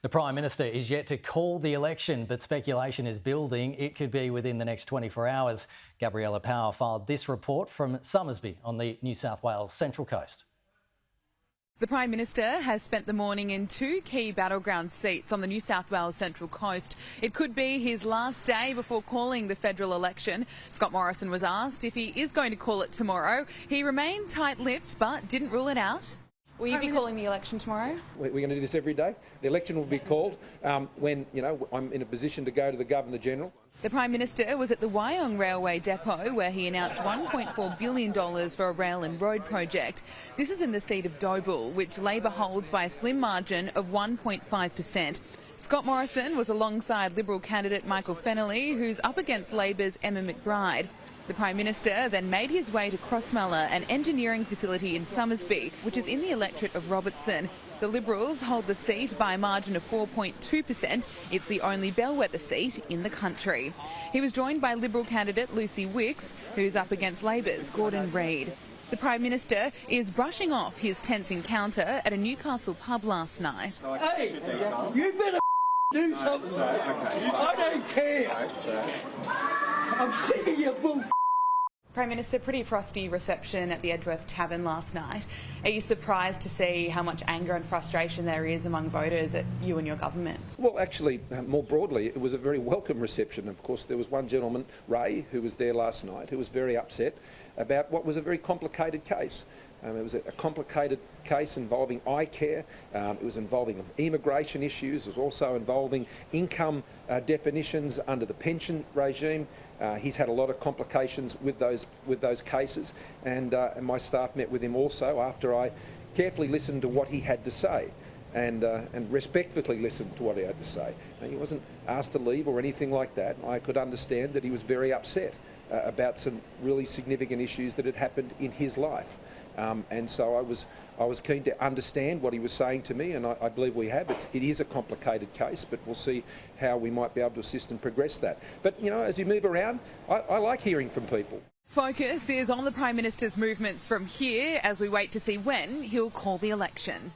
The Prime Minister is yet to call the election, but speculation is building. It could be within the next 24 hours. Gabriella Power filed this report from Somersby on the New South Wales Central Coast. The Prime Minister has spent the morning in two key battleground seats on the New South Wales Central Coast. It could be his last day before calling the federal election. Scott Morrison was asked if he is going to call it tomorrow. He remained tight-lipped but didn't rule it out. Will you be calling the election tomorrow? We're going to do this every day. The election will be called when, I'm in a position to go to the Governor-General. The Prime Minister was at the Wyong Railway Depot where he announced $1.4 billion for a rail and road project. This is in the seat of Dobell, which Labor holds by a slim margin of 1.5%. Scott Morrison was alongside Liberal candidate Michael Fennelly, who's up against Labor's Emma McBride. The Prime Minister then made his way to Crossmella, an engineering facility in Somersby, which is in the electorate of Robertson. The Liberals hold the seat by a margin of 4.2%. It's the only bellwether seat in the country. He was joined by Liberal candidate Lucy Wicks, who's up against Labor's Gordon Reid. The Prime Minister is brushing off his tense encounter at a Newcastle pub last night. Hey, you better do something. I don't care. I'm sick of your bull. Prime Minister, pretty frosty reception at the Edgeworth Tavern last night. Are you surprised to see how much anger and frustration there is among voters at you and your government? Well, actually, more broadly, it was a very welcome reception. Of course, there was one gentleman, Ray, who was there last night, who was very upset about what was a very complicated case. It was a complicated case involving eye care. It was involving immigration issues. It was also involving income definitions under the pension regime. He's had a lot of complications with those cases, and my staff met with him also after I carefully listened to what he had to say. And respectfully listened to what he had to say. He wasn't asked to leave or anything like that. I could understand that he was very upset about some really significant issues that had happened in his life. And so I was keen to understand what he was saying to me, and I believe we have. It is a complicated case, but we'll see how we might be able to assist and progress that. But, as you move around, I like hearing from people. Focus is on the Prime Minister's movements from here as we wait to see when he'll call the election.